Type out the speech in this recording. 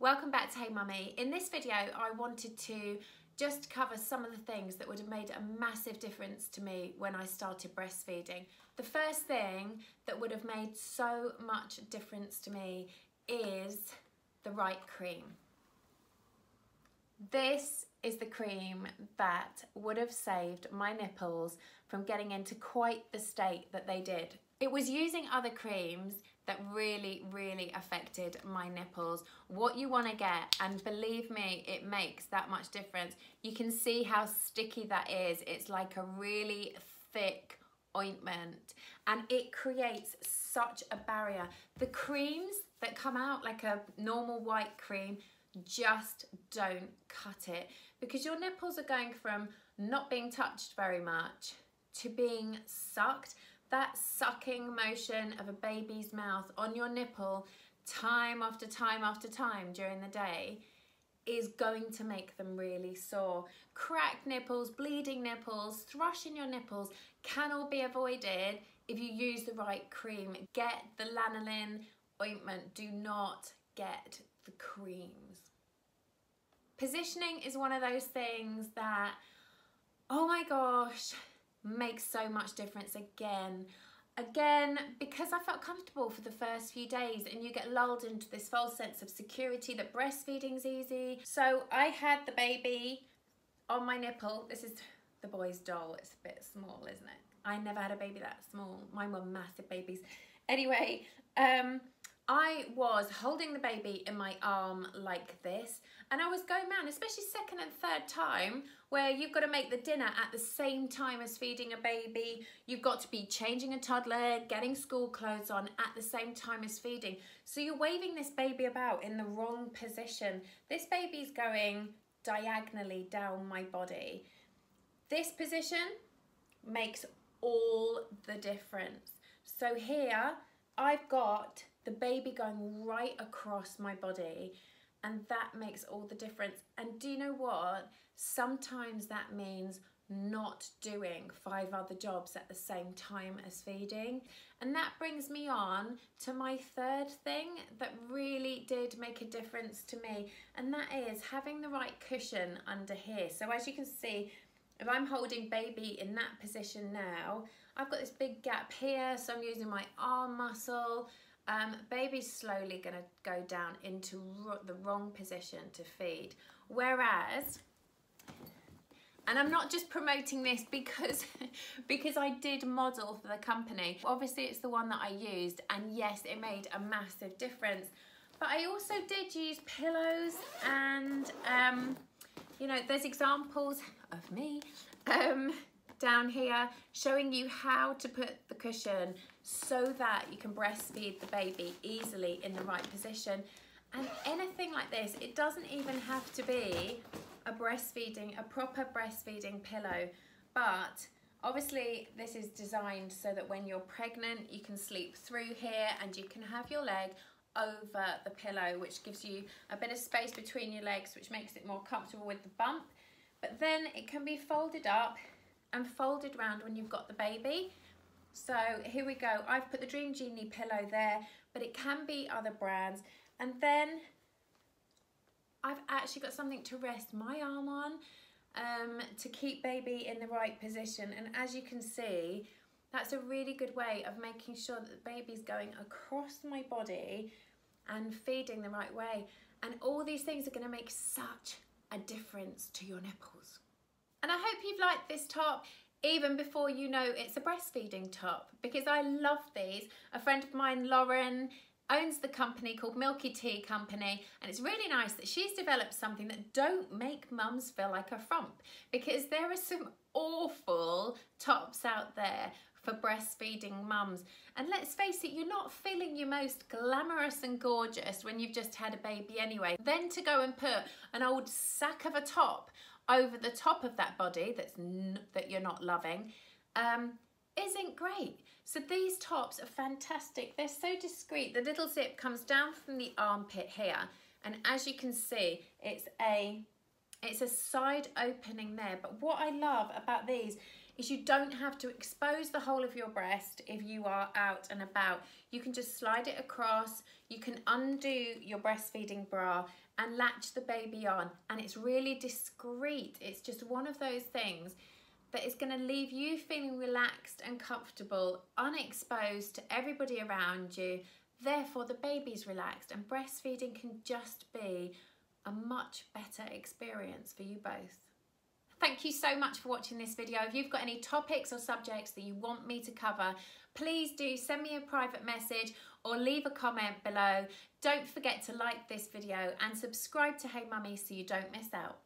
Welcome back to Hey Mummy. In this video I wanted to just cover some of the things that would have made a massive difference to me when I started breastfeeding. The first thing that would have made so much difference to me is the right cream. This is the cream that would have saved my nipples from getting into quite the state that they did. It was using other creams that really affected my nipples. What you want to get, and believe me, it makes that much difference. You can see how sticky that is. It's like a really thick ointment and it creates such a barrier. The creams that come out like a normal white cream just don't cut it, because your nipples are going from not being touched very much to being sucked. That sucking motion of a baby's mouth on your nipple time after time after time during the day is going to make them really sore. Cracked nipples, bleeding nipples, thrush in your nipples can all be avoided if you use the right cream. Get the lanolin ointment, do not get the creams. Positioning is one of those things that, oh my gosh, makes so much difference again, because I felt comfortable for the first few days, and you get lulled into this false sense of security that breastfeeding's easy. So I had the baby on my nipple. This is the boy's doll. It's a bit small, isn't it? I never had a baby that small. Mine were massive babies. Anyway, I was holding the baby in my arm like this, and I was going mad, especially second and third time, where you've got to make the dinner at the same time as feeding a baby. You've got to be changing a toddler, getting school clothes on at the same time as feeding. So you're waving this baby about in the wrong position. This baby's going diagonally down my body. This position makes all the difference. So here I've got the baby going right across my body, and that makes all the difference. And do you know what? Sometimes that means not doing 5 other jobs at the same time as feeding. And that brings me on to my third thing that really did make a difference to me, and that is having the right cushion under here. So as you can see, if I'm holding baby in that position now, I've got this big gap here, so I'm using my arm muscle. Baby's slowly going to go down into the wrong position to feed. Whereas, and I'm not just promoting this because I did model for the company. Obviously it's the one that I used, and yes, it made a massive difference. But I also did use pillows, and you know, there's examples of me down here showing you how to put the cushion so that you can breastfeed the baby easily in the right position. And anything like this, it doesn't even have to be a proper breastfeeding pillow, but obviously this is designed so that when you're pregnant you can sleep through here and you can have your leg over the pillow, which gives you a bit of space between your legs, which makes it more comfortable with the bump. But then it can be folded up and folded round when you've got the baby. So here we go. I've put the Dream Genie pillow there, but it can be other brands. And then I've actually got something to rest my arm on to keep baby in the right position. And as you can see, that's a really good way of making sure that the baby's going across my body and feeding the right way. And all these things are going to make such a difference to your nipples. And I hope you've liked this top even before you know it's a breastfeeding top, because I love these. A friend of mine, Lauren, owns the company called Milky Tea Company, and it's really nice that she's developed something that don't make mums feel like a frump, because there are some awful tops out there for breastfeeding mums. And let's face it, you're not feeling your most glamorous and gorgeous when you've just had a baby anyway. Then to go and put an old sack of a top over the top of that body that you're not loving isn't great. So these tops are fantastic. They're so discreet. The little zip comes down from the armpit here, and as you can see, it's a side opening there. But what I love about these is you don't have to expose the whole of your breast if you are out and about. You can just slide it across, you can undo your breastfeeding bra and latch the baby on, and it's really discreet. It's just one of those things that is going to leave you feeling relaxed and comfortable, unexposed to everybody around you. Therefore, the baby's relaxed, and breastfeeding can just be a much better experience for you both. Thank you so much for watching this video. If you've got any topics or subjects that you want me to cover, please do send me a private message or leave a comment below. Don't forget to like this video and subscribe to Hey Mummy so you don't miss out.